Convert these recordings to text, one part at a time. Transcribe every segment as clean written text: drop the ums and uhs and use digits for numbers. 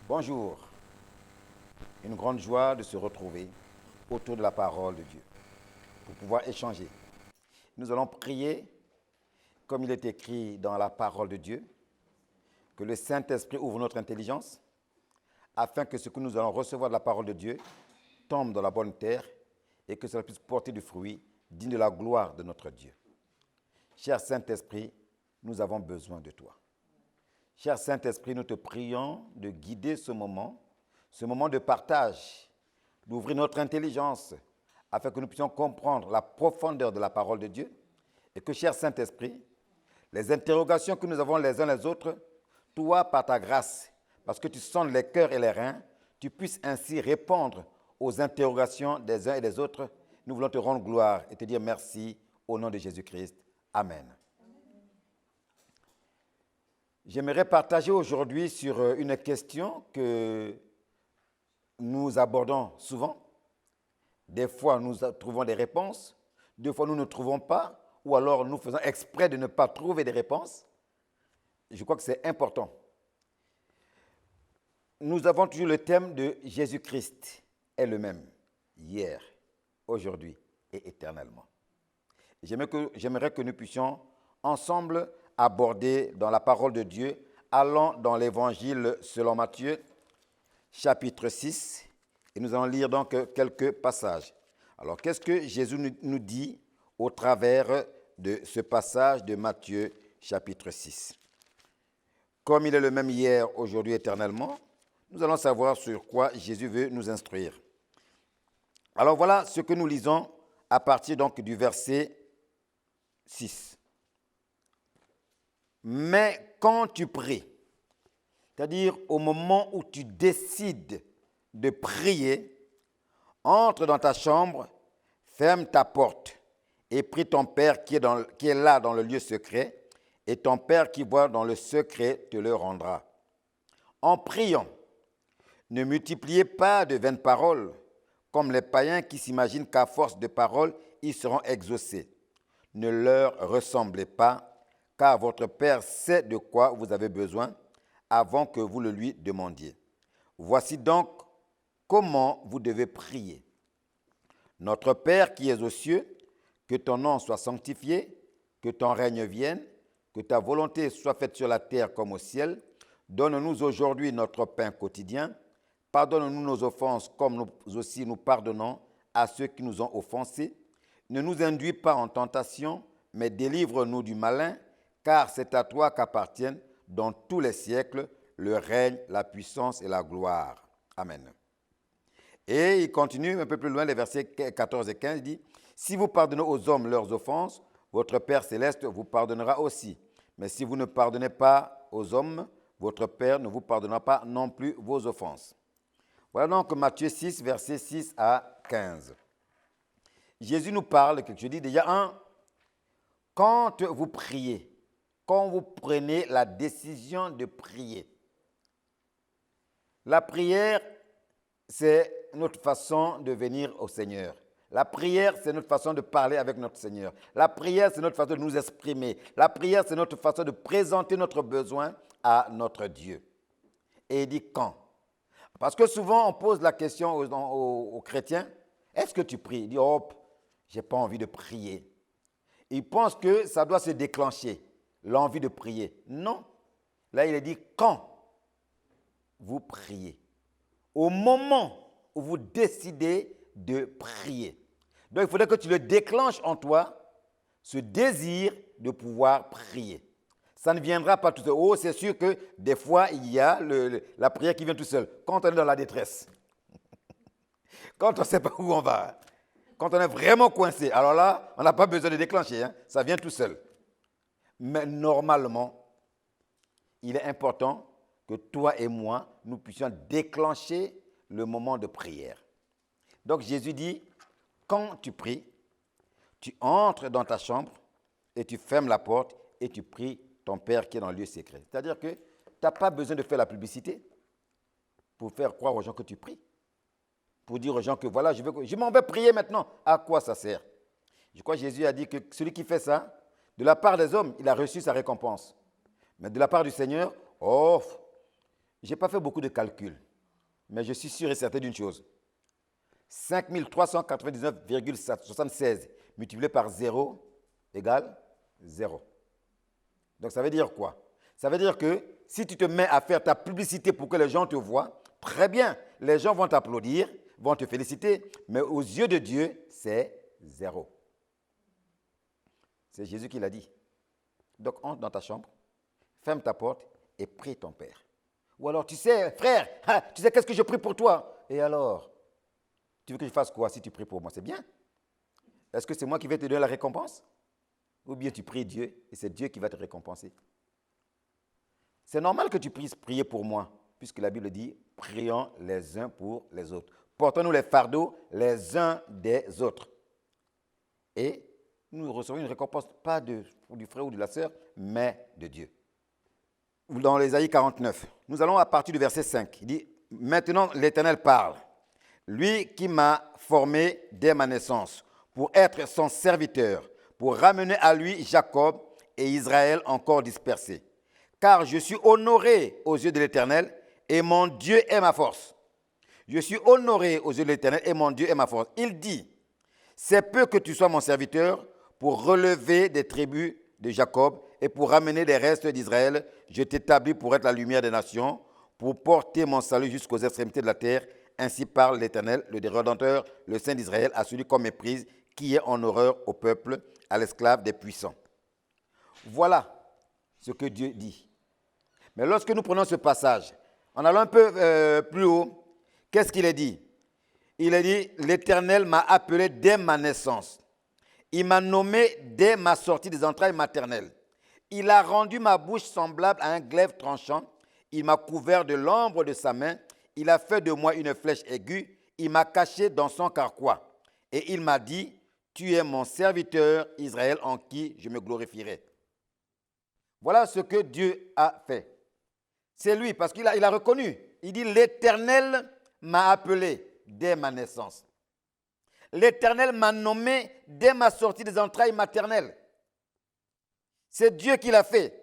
Bonjour, une grande joie de se retrouver autour de la parole de Dieu pour pouvoir échanger. Nous allons prier comme il est écrit dans la parole de Dieu, que le Saint-Esprit ouvre notre intelligence afin que ce que nous allons recevoir de la parole de Dieu tombe dans la bonne terre et que cela puisse porter du fruit digne de la gloire de notre Dieu. Cher Saint-Esprit, nous avons besoin de toi. Cher Saint-Esprit, nous te prions de guider ce moment de partage, d'ouvrir notre intelligence afin que nous puissions comprendre la profondeur de la parole de Dieu et que, cher Saint-Esprit, les interrogations que nous avons les uns les autres, toi, par ta grâce, parce que tu sondes les cœurs et les reins, tu puisses ainsi répondre aux interrogations des uns et des autres. Nous voulons te rendre gloire et te dire merci au nom de Jésus-Christ. Amen. J'aimerais partager aujourd'hui sur une question que nous abordons souvent. Des fois, nous trouvons des réponses, des fois, nous ne trouvons pas, ou alors nous faisons exprès de ne pas trouver des réponses. Je crois que c'est important. Nous avons toujours le thème de Jésus-Christ est le même, hier, aujourd'hui et éternellement. J'aimerais que nous puissions ensemble aborder dans la parole de Dieu, allant dans l'évangile selon Matthieu, chapitre 6, et nous allons lire donc quelques passages. Alors, qu'est-ce que Jésus nous dit au travers de ce passage de Matthieu, chapitre 6? Comme il est le même hier, aujourd'hui, éternellement, nous allons savoir sur quoi Jésus veut nous instruire. Alors, voilà ce que nous lisons à partir donc du verset 6. Mais quand tu pries, c'est-à-dire au moment où tu décides de prier, entre dans ta chambre, ferme ta porte et prie ton Père qui est là dans le lieu secret, et ton Père qui voit dans le secret te le rendra. En priant, ne multipliez pas de vaines paroles, comme les païens qui s'imaginent qu'à force de paroles, ils seront exaucés. Ne leur ressemblez pas, car votre Père sait de quoi vous avez besoin avant que vous le lui demandiez. Voici donc comment vous devez prier. Notre Père qui es aux cieux, que ton nom soit sanctifié, que ton règne vienne, que ta volonté soit faite sur la terre comme au ciel. Donne-nous aujourd'hui notre pain quotidien. Pardonne-nous nos offenses comme nous aussi nous pardonnons à ceux qui nous ont offensés. Ne nous induis pas en tentation, mais délivre-nous du malin, car c'est à toi qu'appartiennent dans tous les siècles le règne, la puissance et la gloire. Amen. Et il continue un peu plus loin, les versets 14 et 15, il dit « Si vous pardonnez aux hommes leurs offenses, votre Père céleste vous pardonnera aussi. Mais si vous ne pardonnez pas aux hommes, votre Père ne vous pardonnera pas non plus vos offenses. » Voilà donc Matthieu 6, versets 6 à 15. Jésus nous parle, que je dis déjà, quand vous priez, quand vous prenez la décision de prier, la prière, c'est notre façon de venir au Seigneur. La prière, c'est notre façon de parler avec notre Seigneur. La prière, c'est notre façon de nous exprimer. La prière, c'est notre façon de présenter notre besoin à notre Dieu. Et il dit quand? Parce que souvent, on pose la question aux chrétiens, est-ce que tu pries? Il dit, je n'ai pas envie de prier. Ils pensent que ça doit se déclencher, l'envie de prier. Non. Là, il est dit quand vous priez. Au moment où vous décidez de prier. Donc, il faudrait que tu le déclenches en toi, ce désir de pouvoir prier. Ça ne viendra pas tout seul. C'est sûr que des fois, il y a la prière qui vient tout seul. Quand on est dans la détresse, quand on ne sait pas où on va, quand on est vraiment coincé, alors là, on n'a pas besoin de déclencher. Ça vient tout seul. Mais normalement, il est important que toi et moi, nous puissions déclencher le moment de prière. Donc Jésus dit, quand tu pries, tu entres dans ta chambre et tu fermes la porte et tu pries ton Père qui est dans le lieu secret. C'est-à-dire que tu n'as pas besoin de faire la publicité pour faire croire aux gens que tu pries. Pour dire aux gens que voilà, je m'en vais prier maintenant. À quoi ça sert? Je crois que Jésus a dit que celui qui fait ça, de la part des hommes, il a reçu sa récompense. Mais de la part du Seigneur, Je n'ai pas fait beaucoup de calculs, mais je suis sûr et certain d'une chose. 5399,76 multiplié par 0 égale 0. Donc ça veut dire quoi? Ça veut dire que si tu te mets à faire ta publicité pour que les gens te voient, très bien, les gens vont t'applaudir, vont te féliciter, mais aux yeux de Dieu, c'est 0. C'est Jésus qui l'a dit. Donc entre dans ta chambre, ferme ta porte et prie ton Père. Ou alors, tu sais, frère, tu sais qu'est-ce que je prie pour toi? Et alors, tu veux que je fasse quoi si tu pries pour moi? C'est bien. Est-ce que c'est moi qui vais te donner la récompense? Ou bien tu pries Dieu et c'est Dieu qui va te récompenser? C'est normal que tu puisses prier pour moi, puisque la Bible dit, prions les uns pour les autres. Portons-nous les fardeaux les uns des autres. Et nous recevons une récompense, pas du frère ou de la sœur, mais de Dieu. Dans l'Ésaïe 49, nous allons à partir du verset 5. Il dit, maintenant l'Éternel parle. Lui qui m'a formé dès ma naissance, pour être son serviteur, pour ramener à lui Jacob et Israël encore dispersés. Car je suis honoré aux yeux de l'Éternel et mon Dieu est ma force. Je suis honoré aux yeux de l'Éternel et mon Dieu est ma force. Il dit, c'est peu que tu sois mon serviteur pour relever des tribus de Jacob et pour ramener les restes d'Israël. Je t'établis pour être la lumière des nations, pour porter mon salut jusqu'aux extrémités de la terre. Ainsi parle l'Éternel, le Rédempteur, le Saint d'Israël, à celui qu'on méprise, qui est en horreur au peuple, à l'esclave des puissants. Voilà ce que Dieu dit. Mais lorsque nous prenons ce passage, en allant un peu plus haut, qu'est-ce qu'il est dit? Il est dit, l'Éternel m'a appelé dès ma naissance. Il m'a nommé dès ma sortie des entrailles maternelles. Il a rendu ma bouche semblable à un glaive tranchant. Il m'a couvert de l'ombre de sa main. Il a fait de moi une flèche aiguë. Il m'a caché dans son carquois. Et il m'a dit, tu es mon serviteur Israël en qui je me glorifierai. Voilà ce que Dieu a fait. C'est lui, parce qu'il a reconnu. Il dit, l'Éternel m'a appelé dès ma naissance. L'Éternel m'a nommé dès ma sortie des entrailles maternelles. C'est Dieu qui l'a fait.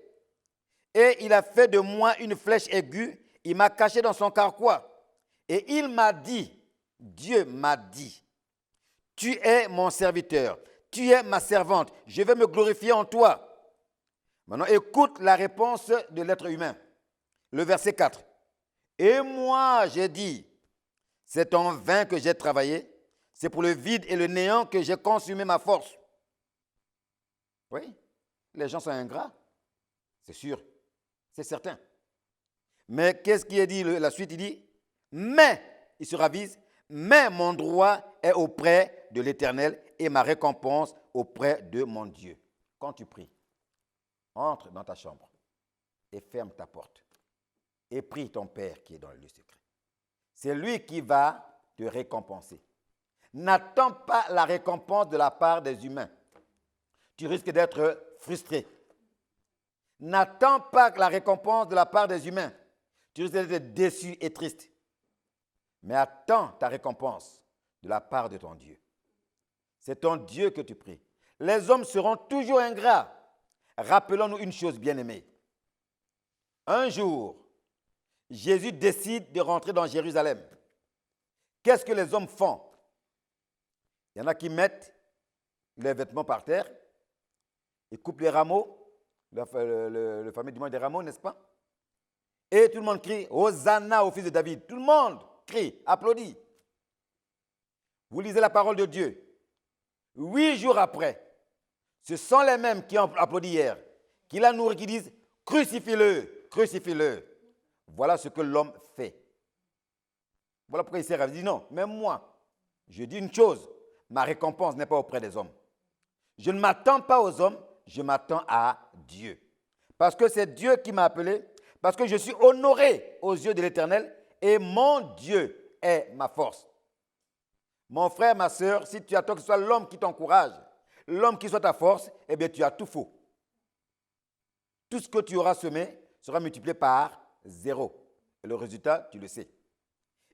Et il a fait de moi une flèche aiguë. Il m'a caché dans son carquois. Et il m'a dit, Dieu m'a dit, tu es mon serviteur, tu es ma servante, je vais me glorifier en toi. Maintenant, écoute la réponse de l'être humain. Le verset 4. Et moi, j'ai dit, c'est en vain que j'ai travaillé, c'est pour le vide et le néant que j'ai consumé ma force. Oui, les gens sont ingrats, c'est sûr, c'est certain. Mais qu'est-ce qui est dit la suite? Il dit, mais, il se ravise, mais mon droit est auprès de l'Éternel et ma récompense auprès de mon Dieu. Quand tu pries, entre dans ta chambre et ferme ta porte et prie ton Père qui est dans le lieu secret. C'est lui qui va te récompenser. N'attends pas la récompense de la part des humains. Tu risques d'être frustré. N'attends pas la récompense de la part des humains. Tu risques d'être déçu et triste. Mais attends ta récompense de la part de ton Dieu. C'est ton Dieu que tu pries. Les hommes seront toujours ingrats. Rappelons-nous une chose, bien-aimée. Un jour, Jésus décide de rentrer dans Jérusalem. Qu'est-ce que les hommes font? Il y en a qui mettent les vêtements par terre, ils coupent les rameaux, le fameux dimanche des rameaux, n'est-ce pas? Et tout le monde crie, Hosanna au fils de David. Tout le monde crie, applaudit. Vous lisez la parole de Dieu. 8 jours après, ce sont les mêmes qui ont applaudi hier, qui la nourrissent, qui disent, crucifie-le, crucifie-le. Voilà ce que l'homme fait. Voilà pourquoi il s'est ravi. Il dit non, même moi, je dis une chose, ma récompense n'est pas auprès des hommes. Je ne m'attends pas aux hommes, je m'attends à Dieu. Parce que c'est Dieu qui m'a appelé, parce que je suis honoré aux yeux de l'Éternel et mon Dieu est ma force. Mon frère, ma soeur, si tu attends que ce soit l'homme qui t'encourage, l'homme qui soit ta force, eh bien tu as tout faux. Tout ce que tu auras semé sera multiplié par 0. Et le résultat, tu le sais.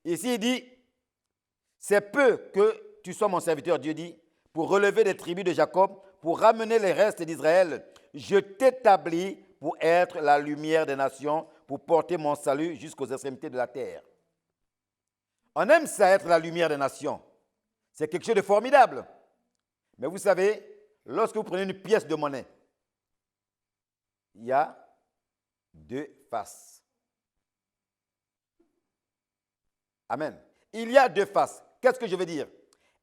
Ici, il dit, c'est peu que tu sois mon serviteur, Dieu dit, pour relever les tribus de Jacob, pour ramener les restes d'Israël. Je t'établis pour être la lumière des nations, pour porter mon salut jusqu'aux extrémités de la terre. On aime ça être la lumière des nations. C'est quelque chose de formidable. Mais vous savez, lorsque vous prenez une pièce de monnaie, il y a deux faces. Amen. Il y a deux faces. Qu'est-ce que je veux dire?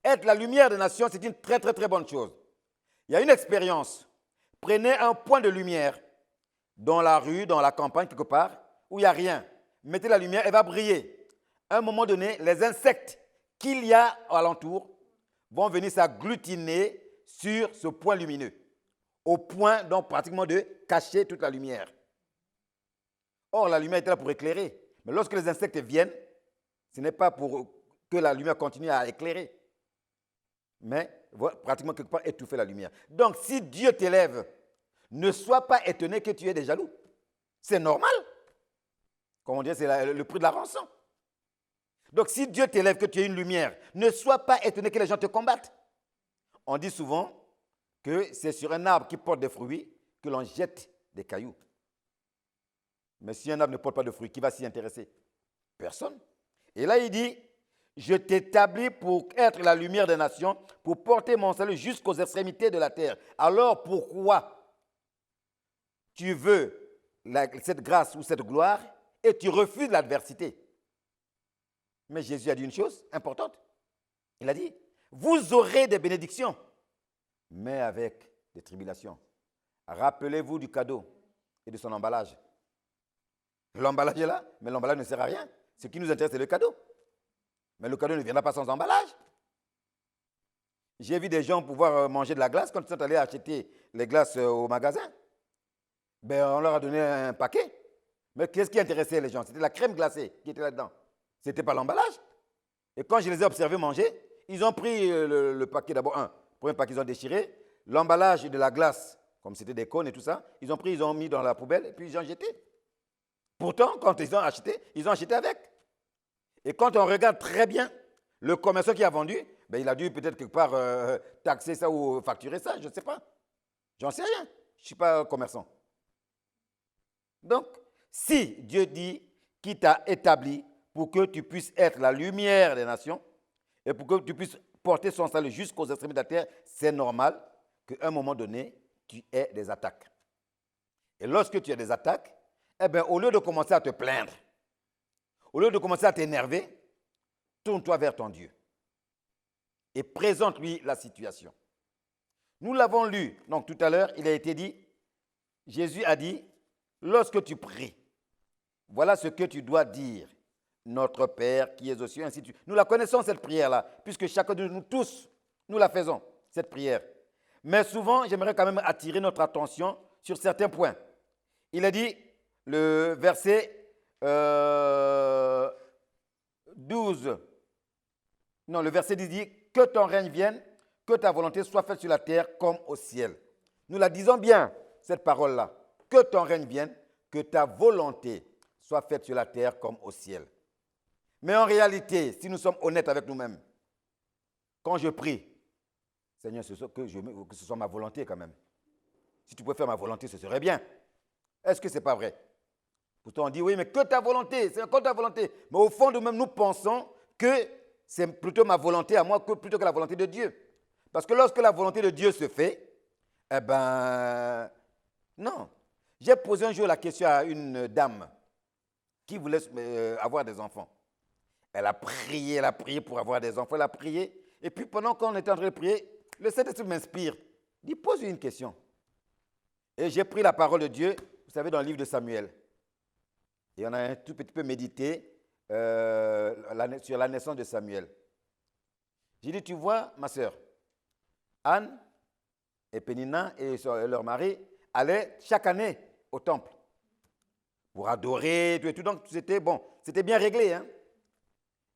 Être la lumière des nations, c'est une très, très, très bonne chose. Il y a une expérience. Prenez un point de lumière dans la rue, dans la campagne, quelque part, où il n'y a rien. Mettez la lumière, elle va briller. À un moment donné, les insectes qu'il y a alentour vont venir s'agglutiner sur ce point lumineux, au point donc pratiquement de cacher toute la lumière. Or, la lumière est là pour éclairer. Mais lorsque les insectes viennent, ce n'est pas pour que la lumière continue à éclairer, mais pratiquement quelque part étouffer la lumière. Donc, si Dieu t'élève, ne sois pas étonné que tu aies des jaloux. C'est normal. Comme on dit, c'est le prix de la rançon. Donc, si Dieu t'élève, que tu aies une lumière, ne sois pas étonné que les gens te combattent. On dit souvent que c'est sur un arbre qui porte des fruits que l'on jette des cailloux. Mais si un arbre ne porte pas de fruits, qui va s'y intéresser? Personne. Et là, il dit, je t'établis pour être la lumière des nations, pour porter mon salut jusqu'aux extrémités de la terre. Alors, pourquoi tu veux cette grâce ou cette gloire et tu refuses l'adversité? Mais Jésus a dit une chose importante. Il a dit, vous aurez des bénédictions, mais avec des tribulations. Rappelez-vous du cadeau et de son emballage. L'emballage est là, mais l'emballage ne sert à rien. Ce qui nous intéresse, c'est le cadeau. Mais le cadeau ne viendra pas sans emballage. J'ai vu des gens pouvoir manger de la glace quand ils sont allés acheter les glaces au magasin. Ben, on leur a donné un paquet. Mais qu'est-ce qui intéressait les gens? C'était la crème glacée qui était là-dedans. Ce n'était pas l'emballage. Et quand je les ai observés manger, ils ont pris le paquet d'abord, le premier paquet, ils ont déchiré. L'emballage de la glace, comme c'était des cônes et tout ça, ils ont pris, ils ont mis dans la poubelle et puis ils ont jeté. Pourtant, quand ils ont acheté avec. Et quand on regarde très bien, le commerçant qui a vendu, ben, il a dû peut-être quelque part taxer ça ou facturer ça, je ne sais pas. J'en sais rien. Je ne suis pas commerçant. Donc, si Dieu dit qu'il t'a établi pour que tu puisses être la lumière des nations et pour que tu puisses porter son salut jusqu'aux extrémités de la terre, c'est normal qu'à un moment donné, tu aies des attaques. Et lorsque tu as des attaques, eh bien, au lieu de commencer à te plaindre, au lieu de commencer à t'énerver, tourne-toi vers ton Dieu et présente-lui la situation. Nous l'avons lu, donc tout à l'heure, il a été dit, Jésus a dit, lorsque tu pries, voilà ce que tu dois dire. Notre Père qui es aux cieux, ainsi de suite. Nous la connaissons, cette prière-là, puisque chacun de nous tous, nous la faisons, cette prière. Mais souvent, j'aimerais quand même attirer notre attention sur certains points. Il a dit, le verset 12, non, le verset 10 dit, que ton règne vienne, que ta volonté soit faite sur la terre comme au ciel. Nous la disons bien, cette parole-là. Que ton règne vienne, que ta volonté soit faite sur la terre comme au ciel. Mais en réalité, si nous sommes honnêtes avec nous-mêmes, quand je prie, Seigneur, que ce soit ma volonté quand même. Si tu pouvais faire ma volonté, ce serait bien. Est-ce que ce n'est pas vrai? Pourtant, on dit, oui, mais que ta volonté, c'est encore ta volonté. Mais au fond de nous-mêmes, nous pensons que c'est plutôt ma volonté à moi plutôt que la volonté de Dieu. Parce que lorsque la volonté de Dieu se fait, eh bien, non. J'ai posé un jour la question à une dame qui voulait avoir des enfants. Elle a prié pour avoir des enfants, elle a prié. Et puis pendant qu'on était en train de prier, le Saint-Esprit m'inspire. Il dit, pose une question. Et j'ai pris la parole de Dieu, vous savez, dans le livre de Samuel. Et on a un tout petit peu médité sur la naissance de Samuel. J'ai dit, tu vois, ma sœur, Anne et Pénina et leur mari allaient chaque année au temple pour adorer, tout et tout. Donc, c'était bien réglé. Hein?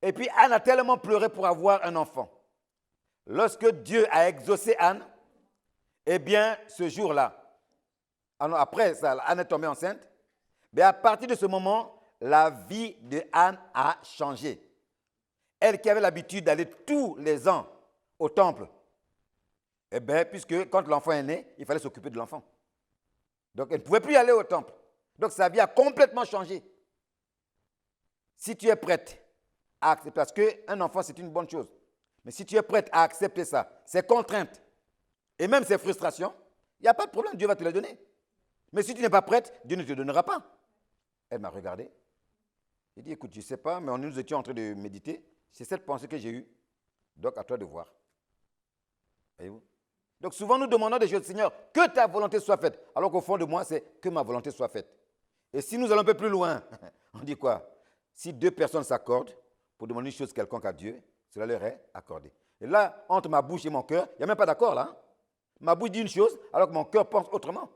Et puis, Anne a tellement pleuré pour avoir un enfant. Lorsque Dieu a exaucé Anne, eh bien, ce jour-là, après ça, Anne est tombée enceinte, mais à partir de ce moment, la vie de Anne a changé. Elle qui avait l'habitude d'aller tous les ans au temple, eh bien, puisque quand l'enfant est né, il fallait s'occuper de l'enfant. Donc, elle ne pouvait plus aller au temple. Donc sa vie a complètement changé. Si tu es prête à accepter, parce qu'un enfant c'est une bonne chose, mais si tu es prête à accepter ça, ses contraintes et même ses frustrations, il n'y a pas de problème, Dieu va te les donner. Mais si tu n'es pas prête, Dieu ne te donnera pas. Elle m'a regardé. J'ai dit, écoute, je ne sais pas, mais nous étions en train de méditer. C'est cette pensée que j'ai eue. Donc, à toi de voir. Voyez-vous? Donc, souvent, nous demandons des choses, Seigneur, que ta volonté soit faite. Alors qu'au fond de moi, c'est que ma volonté soit faite. Et si nous allons un peu plus loin, on dit quoi? Si deux personnes s'accordent pour demander une chose quelconque à Dieu, cela leur est accordé. Et là, entre ma bouche et mon cœur, il n'y a même pas d'accord là. Hein? Ma bouche dit une chose, alors que mon cœur pense autrement.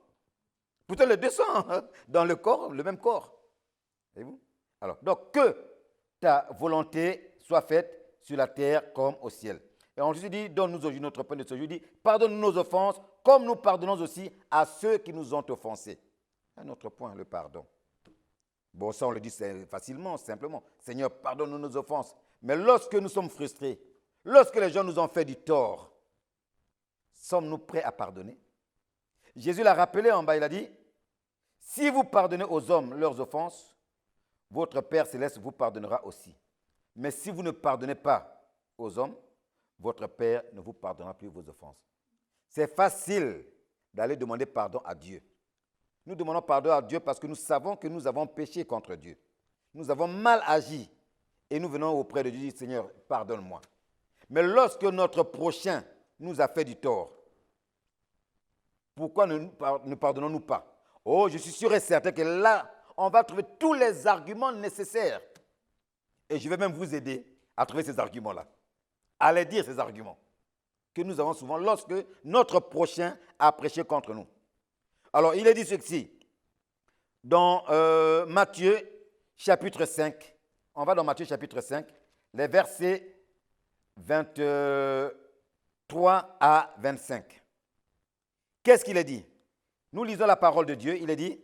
Pourtant, les deux sont dans le corps, le même corps. Voyez-vous? Alors, donc, que ta volonté soit faite sur la terre comme au ciel. Et ensuite, il dit, donne-nous aujourd'hui notre pain de ce jour. Il dit, pardonne-nous nos offenses, comme nous pardonnons aussi à ceux qui nous ont offensés. Un autre point, le pardon. Bon, ça, on le dit facilement, simplement. Seigneur, pardonne-nous nos offenses. Mais lorsque nous sommes frustrés, lorsque les gens nous ont fait du tort, sommes-nous prêts à pardonner? Jésus l'a rappelé en bas, il a dit, si vous pardonnez aux hommes leurs offenses, votre Père céleste vous pardonnera aussi. Mais si vous ne pardonnez pas aux hommes, votre Père ne vous pardonnera plus vos offenses. C'est facile d'aller demander pardon à Dieu. Nous demandons pardon à Dieu parce que nous savons que nous avons péché contre Dieu. Nous avons mal agi et nous venons auprès de Dieu et disons, Seigneur, pardonne-moi. Mais lorsque notre prochain nous a fait du tort, pourquoi ne pardonnons-nous pas? Oh, je suis sûr et certain que là, on va trouver tous les arguments nécessaires. Et je vais même vous aider à trouver ces arguments-là. À les dire, ces arguments que nous avons souvent lorsque notre prochain a prêché contre nous. Alors, il est dit ceci, dans Matthieu, chapitre 5. On va dans Matthieu, chapitre 5, les versets 23 à 25. Qu'est-ce qu'il est dit? Nous lisons la parole de Dieu. Il est dit,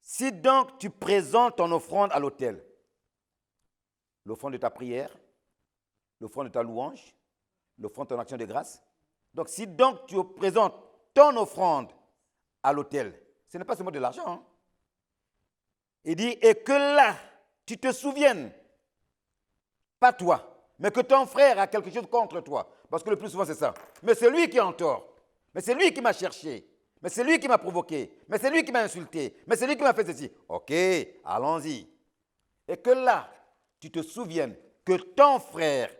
si donc tu présentes ton offrande à l'autel, l'offrande de ta prière, l'offrande de ta louange, l'offrande de ton action de grâce. Donc, si donc tu présentes ton offrande à l'autel, ce n'est pas seulement de l'argent. Hein? Il dit, et que là, tu te souviennes, pas toi, mais que ton frère a quelque chose contre toi. Parce que le plus souvent, c'est ça. Mais c'est lui qui est en tort. Mais c'est lui qui m'a cherché. Mais c'est lui qui m'a provoqué. Mais c'est lui qui m'a insulté. Mais c'est lui qui m'a fait ceci. Ok, allons-y. Et que là, tu te souviennes que ton frère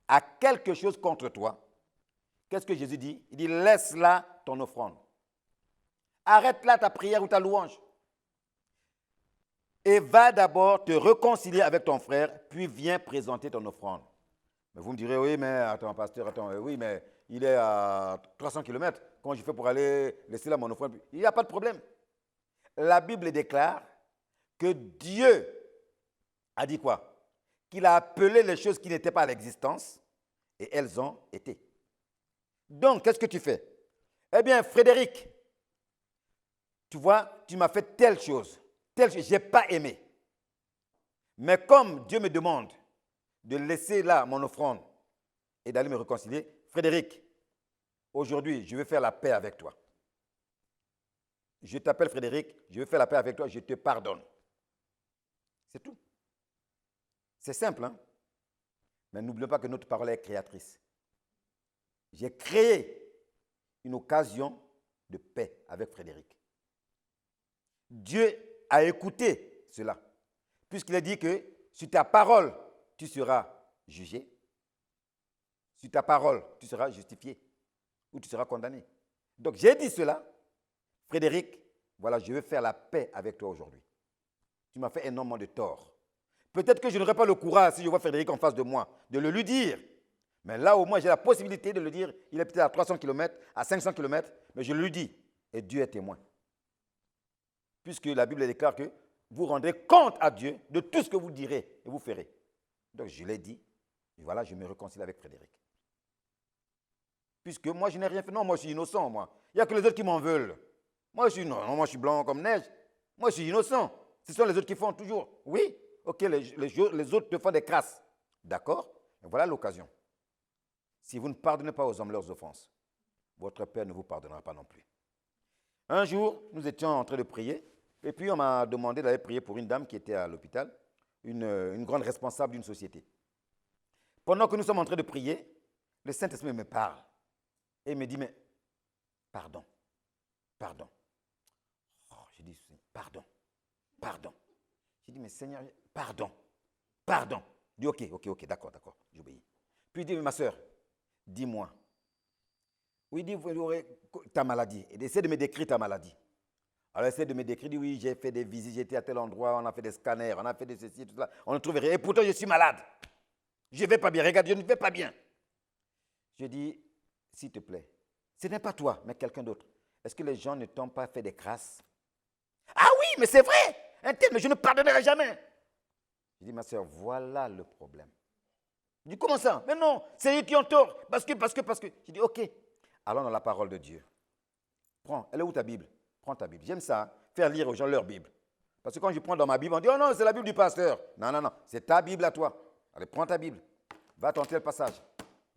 a quelque chose contre toi. Qu'est-ce que Jésus dit? Il dit, laisse là ton offrande. Arrête là ta prière ou ta louange. Et va d'abord te réconcilier avec ton frère, puis viens présenter ton offrande. Mais vous me direz, oui, mais attends, pasteur, attends, oui, mais il est à 300 km. Comment je fais pour aller laisser là mon offrande? Il n'y a pas de problème. La Bible déclare que Dieu a dit quoi? Qu'il a appelé les choses qui n'étaient pas à l'existence, et elles ont été. Donc, qu'est-ce que tu fais? Eh bien, Frédéric, tu vois, tu m'as fait telle chose, je n'ai pas aimé. Mais comme Dieu me demande de laisser là mon offrande et d'aller me réconcilier, Frédéric, aujourd'hui, je veux faire la paix avec toi. Je t'appelle Frédéric, je veux faire la paix avec toi, je te pardonne. C'est tout. C'est simple, hein? Mais n'oublions pas que notre parole est créatrice. J'ai créé une occasion de paix avec Frédéric. Dieu a écouté cela, puisqu'il a dit que sur ta parole, tu seras jugé. Sur ta parole, tu seras justifié ou tu seras condamné. Donc j'ai dit cela, Frédéric, voilà, je veux faire la paix avec toi aujourd'hui. Tu m'as fait énormément de tort. Peut-être que je n'aurai pas le courage, si je vois Frédéric en face de moi, de le lui dire. Mais là, au moins, j'ai la possibilité de le dire. Il est peut-être à 300 km, à 500 km, mais je lui dis. Et Dieu est témoin. Puisque la Bible déclare que vous rendrez compte à Dieu de tout ce que vous direz et vous ferez. Donc, je l'ai dit. Et voilà, je me réconcilie avec Frédéric. Puisque moi, je n'ai rien fait. Non, moi, je suis innocent, moi. Il n'y a que les autres qui m'en veulent. Moi, moi, je suis blanc comme neige. Moi, je suis innocent. Ce sont les autres qui font toujours. Oui, ok, les autres te font des crasses. D'accord? Et voilà l'occasion. Si vous ne pardonnez pas aux hommes leurs offenses, votre Père ne vous pardonnera pas non plus. Un jour, nous étions en train de prier Et puis, on m'a demandé d'aller prier pour une dame qui était à l'hôpital, une grande responsable d'une société. Pendant que nous sommes en train de prier, le Saint-Esprit me parle. Et il me dit, mais pardon. J'ai dit, pardon. J'ai dit, mais Seigneur, pardon. Il dit, ok, d'accord, j'obéis. Puis il dit, mais ma soeur, dis-moi. Oui, il dit, vous aurez ta maladie. Et essaie de me décrire ta maladie. Alors, essaie de me décrire, il dit, oui, j'ai fait des visites, j'étais à tel endroit, on a fait des scanners, on a fait des ceci, tout ça. On ne trouve rien. Et pourtant, je suis malade. Je ne vais pas bien. Regarde, je ne vais pas bien. Je dis, s'il te plaît, ce n'est pas toi, mais quelqu'un d'autre. Est-ce que les gens ne t'ont pas fait des crasses? Ah oui, mais c'est vrai. Un tel, mais je ne pardonnerai jamais. Je dis, ma soeur, voilà le problème. Je dis, comment ça? Mais non, c'est eux qui ont tort. Parce que. Je dis, ok. Allons dans la parole de Dieu. Prends, elle est où ta Bible? Prends ta Bible. J'aime ça, hein, faire lire aux gens leur Bible. Parce que quand je prends dans ma Bible, on dit, oh non, c'est la Bible du pasteur. Non, c'est ta Bible à toi. Allez, prends ta Bible. Va tenter le passage.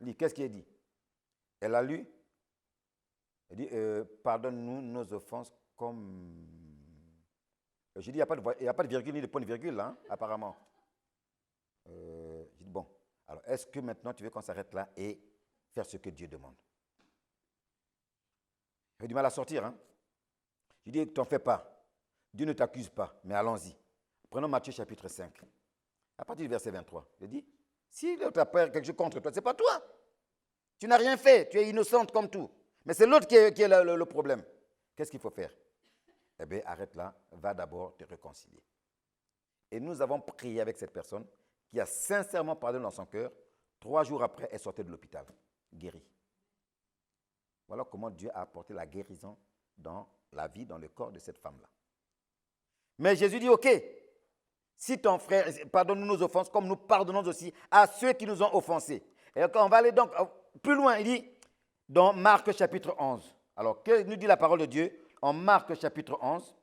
Lis, qu'est-ce qui est dit? Elle a lu. Elle dit, pardonne-nous nos offenses comme... J'ai dit, il n'y a pas de virgule ni de point de virgule, hein, apparemment. J'ai dit, bon, alors est-ce que maintenant tu veux qu'on s'arrête là et faire ce que Dieu demande? J'ai du mal à sortir. Hein. J'ai dit, t'en fais pas. Dieu ne t'accuse pas, mais allons-y. Prenons Matthieu chapitre 5. À partir du verset 23. Il dit, si l'autre a quelque chose contre toi, ce n'est pas toi. Tu n'as rien fait, tu es innocente comme tout. Mais c'est l'autre qui est le problème. Qu'est-ce qu'il faut faire? Eh bien, arrête là, va d'abord te réconcilier. Et nous avons prié avec cette personne qui a sincèrement pardonné dans son cœur. 3 jours après, elle sortait de l'hôpital, guérie. Voilà comment Dieu a apporté la guérison dans la vie, dans le corps de cette femme-là. Mais Jésus dit, ok, si ton frère, pardonne-nous nos offenses, comme nous pardonnons aussi à ceux qui nous ont offensés. Et on va aller donc plus loin, il dit, dans Marc chapitre 11. Alors, que nous dit la parole de Dieu en Marc chapitre 11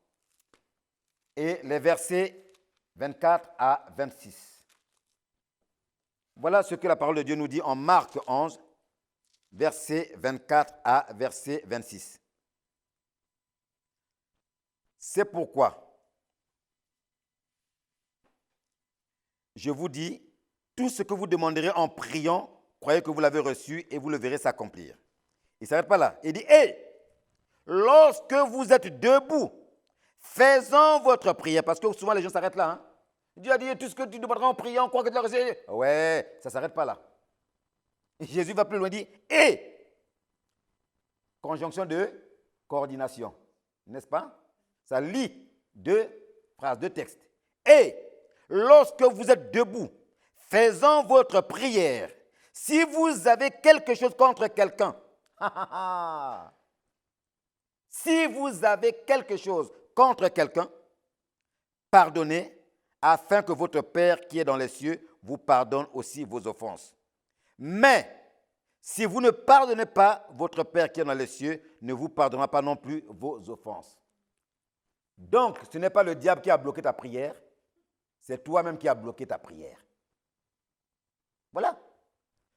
et les versets 24 à 26. Voilà ce que la parole de Dieu nous dit en Marc 11, versets 24 à verset 26. C'est pourquoi je vous dis, tout ce que vous demanderez en priant, croyez que vous l'avez reçu et vous le verrez s'accomplir. Il ne s'arrête pas là. Il dit, lorsque vous êtes debout, faisant votre prière, parce que souvent les gens s'arrêtent là. Hein. Dieu a dit, tout ce que tu demanderas en priant, crois que tu l'as reçu. Ouais, ça ne s'arrête pas là. Et Jésus va plus loin, il dit, conjonction de coordination, n'est-ce pas? Ça lie 2 phrases, 2 textes. Et lorsque vous êtes debout, faisant votre prière, si vous avez quelque chose contre quelqu'un, si vous avez quelque chose contre quelqu'un, pardonnez, afin que votre Père qui est dans les cieux vous pardonne aussi vos offenses. Mais si vous ne pardonnez pas, votre Père qui est dans les cieux ne vous pardonnera pas non plus vos offenses. Donc, ce n'est pas le diable qui a bloqué ta prière, c'est toi-même qui as bloqué ta prière. Voilà.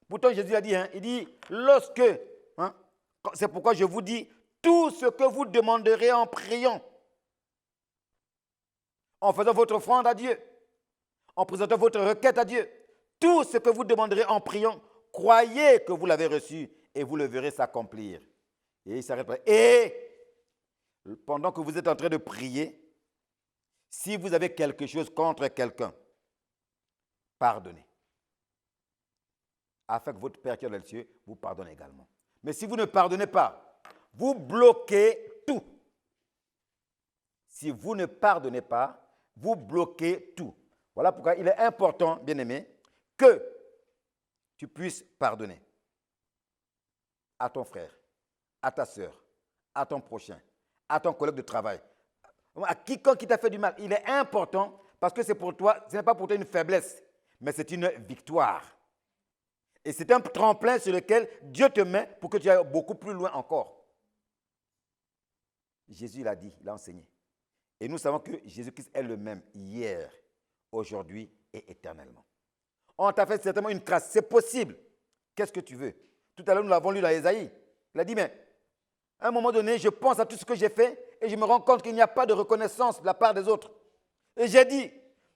Pourtant, Jésus a dit, il dit, c'est pourquoi je vous dis, tout ce que vous demanderez en priant, en faisant votre offrande à Dieu, en présentant votre requête à Dieu, tout ce que vous demanderez en priant, croyez que vous l'avez reçu et vous le verrez s'accomplir. Et il s'arrête là. Et pendant que vous êtes en train de prier, si vous avez quelque chose contre quelqu'un, pardonnez. Afin que votre Père qui est dans les cieux vous pardonne également. Mais si vous ne pardonnez pas, vous bloquez tout. Si vous ne pardonnez pas, vous bloquez tout. Voilà pourquoi il est important, bien-aimé, que tu puisses pardonner à ton frère, à ta soeur, à ton prochain, à ton collègue de travail, à quiconque qui t'a fait du mal. Il est important parce que c'est pour toi, ce n'est pas pour toi une faiblesse, mais c'est une victoire. Et c'est un tremplin sur lequel Dieu te met pour que tu ailles beaucoup plus loin encore. Jésus l'a dit, il a enseigné. Et nous savons que Jésus-Christ est le même hier, aujourd'hui et éternellement. On t'a fait certainement une grâce, c'est possible. Qu'est-ce que tu veux? Tout à l'heure, nous l'avons lu dans Ésaïe. Il a dit, mais à un moment donné, je pense à tout ce que j'ai fait et je me rends compte qu'il n'y a pas de reconnaissance de la part des autres. Et j'ai dit,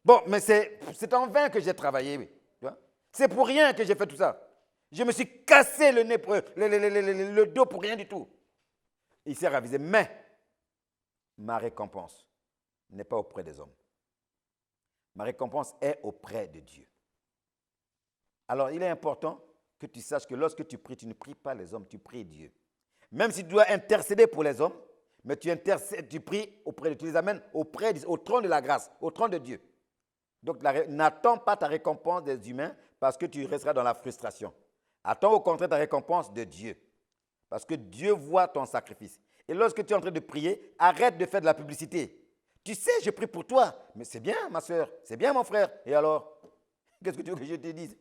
bon, mais c'est en vain que j'ai travaillé. Oui. Tu vois? C'est pour rien que j'ai fait tout ça. Je me suis cassé le nez, le dos pour rien du tout. Il s'est ravisé. Mais ma récompense n'est pas auprès des hommes. Ma récompense est auprès de Dieu. Alors, il est important que tu saches que lorsque tu pries, tu ne pries pas les hommes, tu pries Dieu. Même si tu dois intercéder pour les hommes, mais tu pries auprès de Dieu, tu les amènes au trône de la grâce, au trône de Dieu. Donc, n'attends pas ta récompense des humains parce que tu resteras dans la frustration. Attends au contraire ta récompense de Dieu. Parce que Dieu voit ton sacrifice. Et lorsque tu es en train de prier, arrête de faire de la publicité. Tu sais, je prie pour toi. Mais c'est bien, ma soeur. C'est bien, mon frère. Et alors, qu'est-ce que tu veux que je te dise?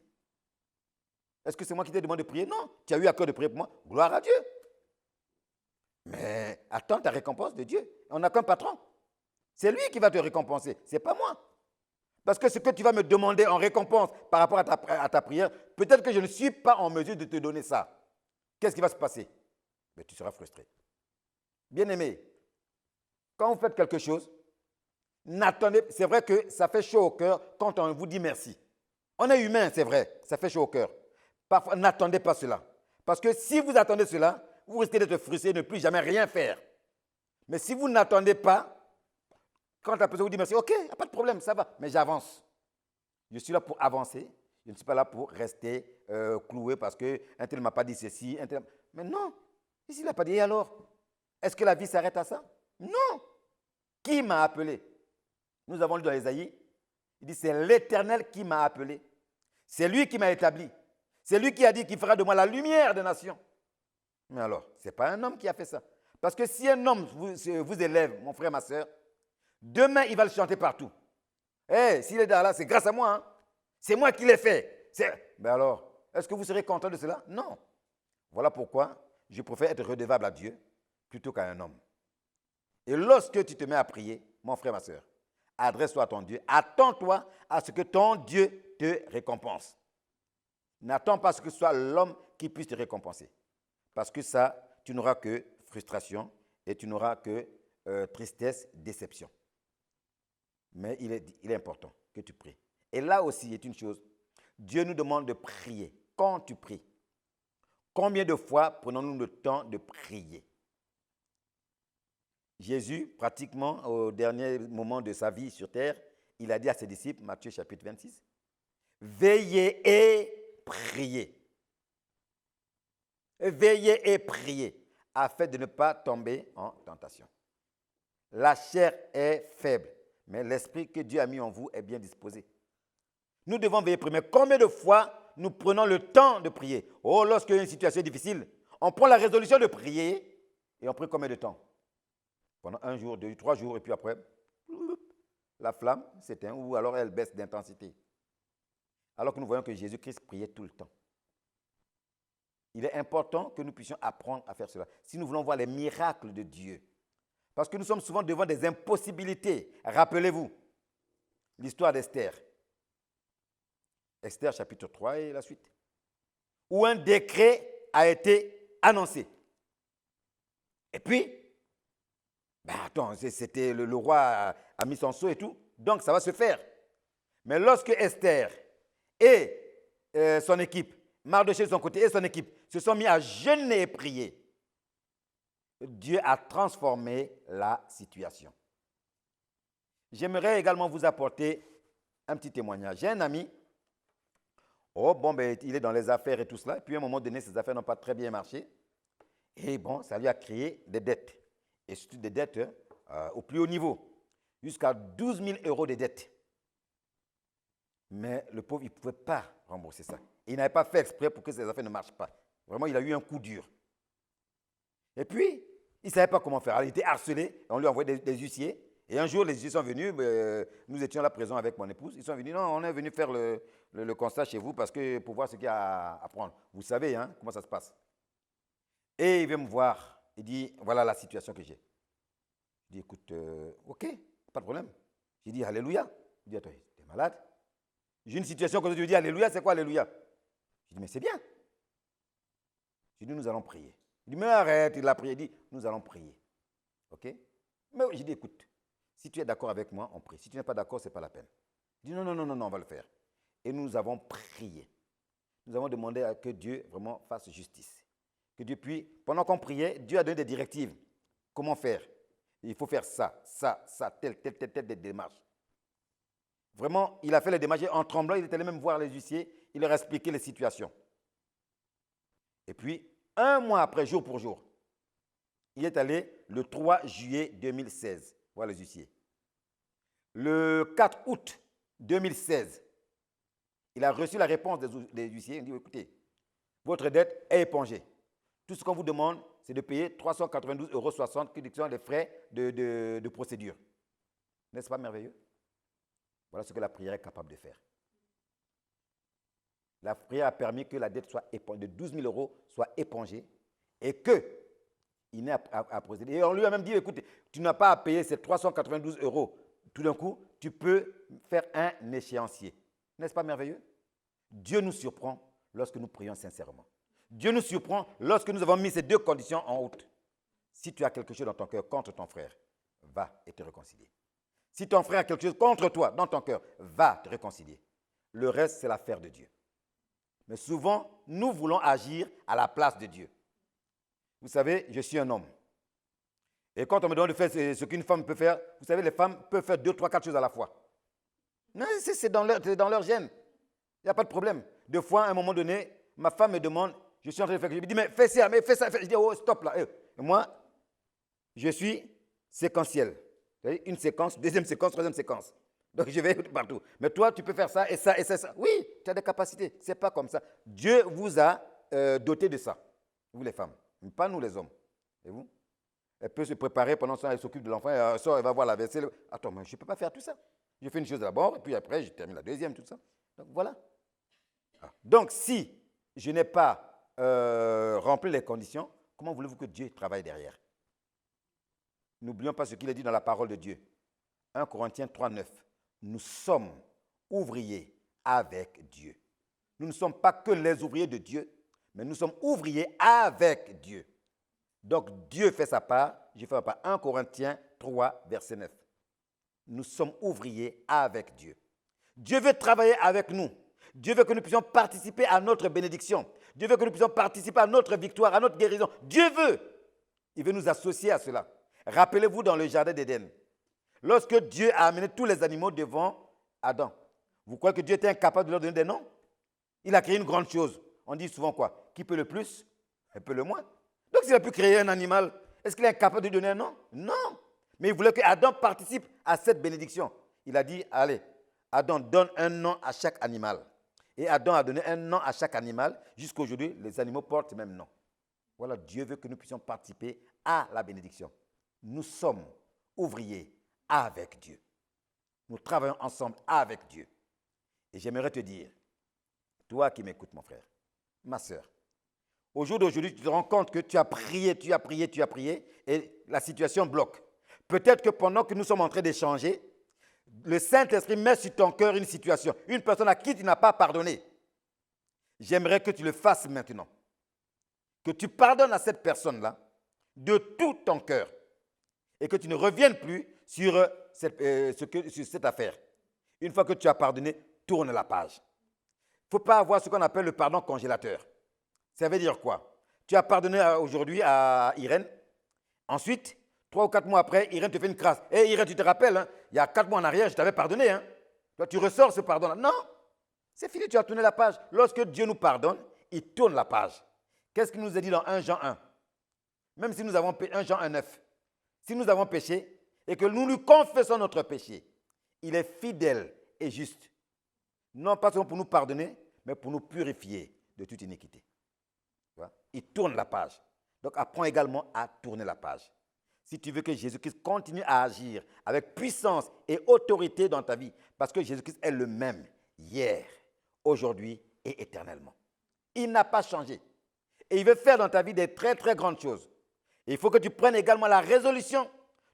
Est-ce que c'est moi qui t'ai demandé de prier? Non. Tu as eu à cœur de prier pour moi. Gloire à Dieu. Mais attends ta récompense de Dieu. On n'a qu'un patron. C'est lui qui va te récompenser. Ce n'est pas moi. Parce que ce que tu vas me demander en récompense par rapport à ta prière, peut-être que je ne suis pas en mesure de te donner ça. Qu'est-ce qui va se passer? Mais tu seras frustré. Bien-aimé, quand vous faites quelque chose, n'attendez, c'est vrai que ça fait chaud au cœur quand on vous dit merci. On est humain, c'est vrai, ça fait chaud au cœur. Parfois, n'attendez pas cela. Parce que si vous attendez cela, vous risquez d'être frustré et ne plus jamais rien faire. Mais si vous n'attendez pas, quand la personne vous dit merci, ok, il n'y a pas de problème, ça va, mais j'avance. Je suis là pour avancer, je ne suis pas là pour rester cloué parce qu'un tel ne m'a pas dit ceci, un tel... Mais non, ici il n'a pas dit, et alors? Est-ce que la vie s'arrête à ça? Non. Qui m'a appelé? Nous avons lu dans Ésaïe, il dit, c'est l'Éternel qui m'a appelé. C'est lui qui m'a établi. C'est lui qui a dit qu'il fera de moi la lumière des nations. Mais alors, ce n'est pas un homme qui a fait ça. Parce que si un homme vous élève, mon frère, ma soeur, demain, il va le chanter partout. S'il est là, c'est grâce à moi. Hein. C'est moi qui l'ai fait. Mais alors, est-ce que vous serez content de cela? Non. Voilà pourquoi je préfère être redevable à Dieu plutôt qu'à un homme. Et lorsque tu te mets à prier, mon frère, ma soeur, adresse-toi à ton Dieu. Attends-toi à ce que ton Dieu te récompense. N'attends pas à ce que ce soit l'homme qui puisse te récompenser. Parce que ça, tu n'auras que frustration et tu n'auras que tristesse, déception. Mais il est important que tu pries. Et là aussi, il y a une chose. Dieu nous demande de prier. Quand tu pries, combien de fois prenons-nous le temps de prier? Jésus, pratiquement au dernier moment de sa vie sur terre, il a dit à ses disciples, Matthieu chapitre 26, « Veillez et priez. Veillez et priez, afin de ne pas tomber en tentation. La chair est faible, mais l'esprit que Dieu a mis en vous est bien disposé. » Nous devons veiller prier. Mais combien de fois nous prenons le temps de prier? Oh, lorsqu'il y a une situation difficile, on prend la résolution de prier et on prie combien de temps? Pendant 1 jour, 2, 3 jours, et puis après, la flamme s'éteint ou alors elle baisse d'intensité. Alors que nous voyons que Jésus-Christ priait tout le temps. Il est important que nous puissions apprendre à faire cela. Si nous voulons voir les miracles de Dieu. Parce que nous sommes souvent devant des impossibilités. Rappelez-vous l'histoire d'Esther. Esther chapitre 3 et la suite. Où un décret a été annoncé. Et puis, c'était le roi a mis son sceau et tout. Donc, ça va se faire. Mais lorsque Esther et son équipe, Mardochée de son côté et son équipe, se sont mis à jeûner et prier, Dieu a transformé la situation. J'aimerais également vous apporter un petit témoignage. J'ai un ami, il est dans les affaires et tout cela, et puis à un moment donné, ses affaires n'ont pas très bien marché, et ça lui a créé des dettes, et surtout des dettes au plus haut niveau, jusqu'à 12 000 € de dettes. Mais le pauvre, il ne pouvait pas rembourser ça. Il n'avait pas fait exprès pour que ses affaires ne marchent pas. Vraiment, il a eu un coup dur. Et puis, il ne savait pas comment faire. Alors, il était harcelé, on lui a envoyé des huissiers. Et un jour, les huissiers sont venus, nous étions à la prison avec mon épouse. Ils sont venus, non, on est venu faire le constat chez vous parce que pour voir ce qu'il y a à prendre. Vous savez comment ça se passe. Et il vient me voir, il dit, voilà la situation que j'ai. Je dis, écoute, ok, pas de problème. J'ai dit, alléluia. Il dit, attends, t'es malade? J'ai une situation que tu me dis, alléluia, c'est quoi alléluia? Je dis, mais c'est bien. Je dis, nous allons prier. Il dit, mais arrête, il a prié. Il dit, nous allons prier. Ok? Mais j'ai dit, écoute, si tu es d'accord avec moi, on prie. Si tu n'es pas d'accord, ce n'est pas la peine. Il dit, non, non, non, non, non, on va le faire. Et nous avons prié. Nous avons demandé à que Dieu vraiment fasse justice. Que Dieu puis, pendant qu'on priait, Dieu a donné des directives. Comment faire? Il faut faire ça, telle démarche. Vraiment, il a fait les démarches en tremblant, il est allé même voir les huissiers, il leur a expliqué les situations. Et puis, un mois après, jour pour jour, il est allé le 3 juillet 2016 voir les huissiers. Le 4 août 2016, il a reçu la réponse des huissiers. Il dit, écoutez, votre dette est épongée. Tout ce qu'on vous demande, c'est de payer 392,60 € qui sont les frais de procédure. N'est-ce pas merveilleux? Voilà ce que la prière est capable de faire. La prière a permis que la dette soit épongée, de 12 000 € soit épongée et qu'il n'ait à procéder. Et on lui a même dit, écoute, tu n'as pas à payer ces 392 € tout d'un coup, tu peux faire un échéancier. N'est-ce pas merveilleux? Dieu nous surprend lorsque nous prions sincèrement. Dieu nous surprend lorsque nous avons mis ces deux conditions en route. Si tu as quelque chose dans ton cœur contre ton frère, va et te réconcilier. Si ton frère a quelque chose contre toi dans ton cœur, va te réconcilier. Le reste, c'est l'affaire de Dieu. Mais souvent, nous voulons agir à la place de Dieu. Vous savez, je suis un homme. Et quand on me demande de faire ce qu'une femme peut faire, vous savez, les femmes peuvent faire 2, 3, 4 choses à la fois. Non, c'est dans leur gène. Il n'y a pas de problème. Deux fois, à un moment donné, ma femme me demande, je suis en train de faire quelque chose. Je me dis, mais fais ça, mais fais ça. Je dis, oh, stop là. Et moi, je suis séquentiel. Une séquence, deuxième séquence, troisième séquence. Donc je vais partout. Mais toi, tu peux faire ça et ça et ça. Oui, tu as des capacités. Ce n'est pas comme ça. Dieu vous a doté de ça. Vous les femmes. Mais pas nous les hommes. Et vous? Elle peut se préparer pendant ce temps, elle s'occupe de l'enfant, elle sort, elle va voir la vaisselle. Attends, mais je ne peux pas faire tout ça. Je fais une chose d'abord, et puis après, je termine la deuxième, tout ça. Donc voilà. Donc si je n'ai pas rempli les conditions, comment voulez-vous que Dieu travaille derrière? N'oublions pas ce qu'il a dit dans la parole de Dieu. 1 Corinthiens 3, 9. Nous sommes ouvriers avec Dieu. Nous ne sommes pas que les ouvriers de Dieu, mais nous sommes ouvriers avec Dieu. Donc Dieu fait sa part, je fais ma part. 1 Corinthiens 3, verset 9. Nous sommes ouvriers avec Dieu. Dieu veut travailler avec nous. Dieu veut que nous puissions participer à notre bénédiction. Dieu veut que nous puissions participer à notre victoire, à notre guérison. Dieu veut. Il veut nous associer à cela. Rappelez-vous dans le jardin d'Éden, lorsque Dieu a amené tous les animaux devant Adam, vous croyez que Dieu était incapable de leur donner des noms? Il a créé une grande chose. On dit souvent quoi? Qui peut le plus? Il peut le moins. Donc s'il a pu créer un animal, est-ce qu'il est incapable de lui donner un nom? Non. Mais il voulait que Adam participe à cette bénédiction. Il a dit, allez, Adam donne un nom à chaque animal. Et Adam a donné un nom à chaque animal. Jusqu'à aujourd'hui, les animaux portent le même nom. Voilà, Dieu veut que nous puissions participer à la bénédiction. Nous sommes ouvriers avec Dieu. Nous travaillons ensemble avec Dieu. Et j'aimerais te dire, toi qui m'écoutes, mon frère, ma soeur, au jour d'aujourd'hui, tu te rends compte que tu as prié, et la situation bloque. Peut-être que pendant que nous sommes en train d'échanger, le Saint-Esprit met sur ton cœur une situation, une personne à qui tu n'as pas pardonné. J'aimerais que tu le fasses maintenant. Que tu pardonnes à cette personne-là de tout ton cœur et que tu ne reviennes plus sur cette affaire. Une fois que tu as pardonné, tourne la page. Il ne faut pas avoir ce qu'on appelle le pardon congélateur. Ça veut dire quoi? Tu as pardonné aujourd'hui à Irène. Ensuite, 3 ou 4 mois après, Irène te fait une crasse. Hé Irène, tu te rappelles, hein, il y a 4 mois en arrière, je t'avais pardonné. Hein. Toi, tu ressors ce pardon-là. Non, c'est fini, tu as tourné la page. Lorsque Dieu nous pardonne, il tourne la page. Qu'est-ce qu'il nous a dit dans 1 Jean 1? Même si nous avons 1 Jean 1, 9. Si nous avons péché et que nous lui confessons notre péché, il est fidèle et juste. Non pas seulement pour nous pardonner, mais pour nous purifier de toute iniquité. Il tourne la page. Donc apprends également à tourner la page. Si tu veux que Jésus-Christ continue à agir avec puissance et autorité dans ta vie, parce que Jésus-Christ est le même hier, aujourd'hui et éternellement. Il n'a pas changé. Et il veut faire dans ta vie des très très grandes choses. Et il faut que tu prennes également la résolution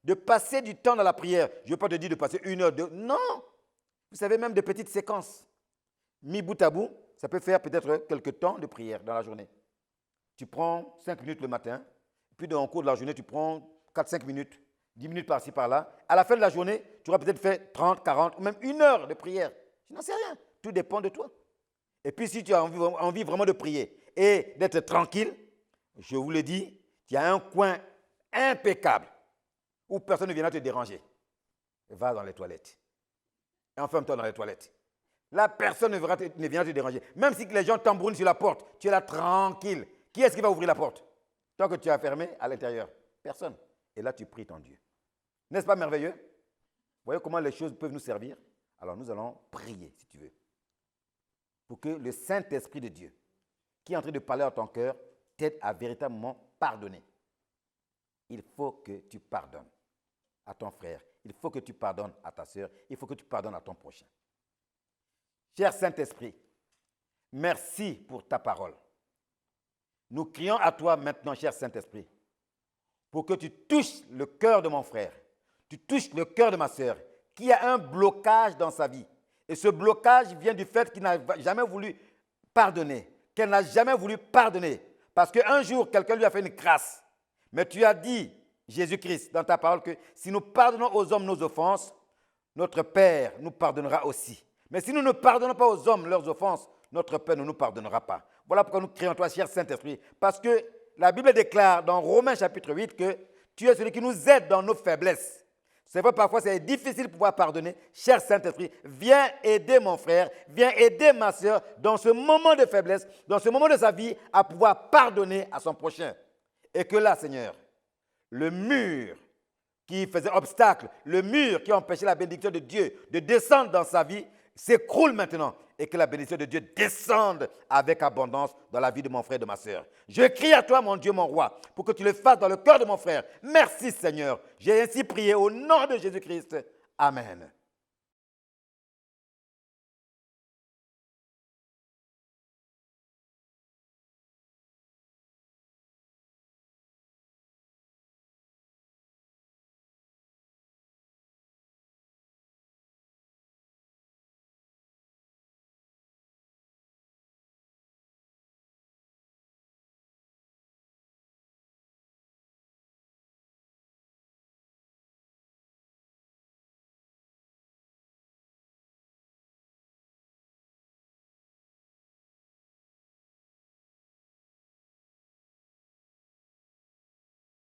de passer du temps dans la prière. Je ne veux pas te dire de passer 1 heure, 2. Non. Vous savez, même des petites séquences. Mis bout à bout, ça peut faire peut-être quelques temps de prière dans la journée. Tu prends 5 minutes le matin, puis dans le cours de la journée, tu prends 4-5 minutes, 10 minutes par-ci, par-là. À la fin de la journée, tu auras peut-être fait 30, 40 ou même 1 heure de prière. Je n'en sais rien. Tout dépend de toi. Et puis, si tu as envie vraiment de prier et d'être tranquille, je vous le dis, il y a un coin impeccable où personne ne viendra te déranger. Va dans les toilettes. Et enferme-toi dans les toilettes. Là, personne ne viendra te déranger. Même si les gens tambournent sur la porte, tu es là tranquille. Qui est-ce qui va ouvrir la porte? Tant que tu as fermé à l'intérieur, personne. Et là, tu pries ton Dieu. N'est-ce pas merveilleux? Vous voyez comment les choses peuvent nous servir? Alors, nous allons prier, si tu veux, pour que le Saint-Esprit de Dieu, qui est en train de parler à ton cœur, t'aide à véritablement pardonner. Il faut que tu pardonnes à ton frère. Il faut que tu pardonnes à ta sœur. Il faut que tu pardonnes à ton prochain. Cher Saint-Esprit, merci pour ta parole. Nous crions à toi maintenant, cher Saint-Esprit, pour que tu touches le cœur de mon frère, tu touches le cœur de ma sœur, qui a un blocage dans sa vie. Et ce blocage vient du fait qu'il n'a jamais voulu pardonner, qu'elle n'a jamais voulu pardonner. Parce qu'un jour, quelqu'un lui a fait une grâce. Mais tu as dit, Jésus-Christ, dans ta parole, que si nous pardonnons aux hommes nos offenses, notre Père nous pardonnera aussi. Mais si nous ne pardonnons pas aux hommes leurs offenses, notre Père ne nous pardonnera pas. Voilà pourquoi nous crions à toi, cher Saint-Esprit. Parce que la Bible déclare dans Romains chapitre 8 que tu es celui qui nous aide dans nos faiblesses. C'est vrai, parfois c'est difficile de pouvoir pardonner. Cher Saint-Esprit, viens aider mon frère, viens aider ma soeur dans ce moment de faiblesse, dans ce moment de sa vie, à pouvoir pardonner à son prochain. Et que là, Seigneur, le mur qui faisait obstacle, le mur qui empêchait la bénédiction de Dieu de descendre dans sa vie, s'écroule maintenant et que la bénédiction de Dieu descende avec abondance dans la vie de mon frère et de ma sœur. Je crie à toi, mon Dieu, mon roi, pour que tu le fasses dans le cœur de mon frère. Merci, Seigneur. J'ai ainsi prié au nom de Jésus-Christ. Amen.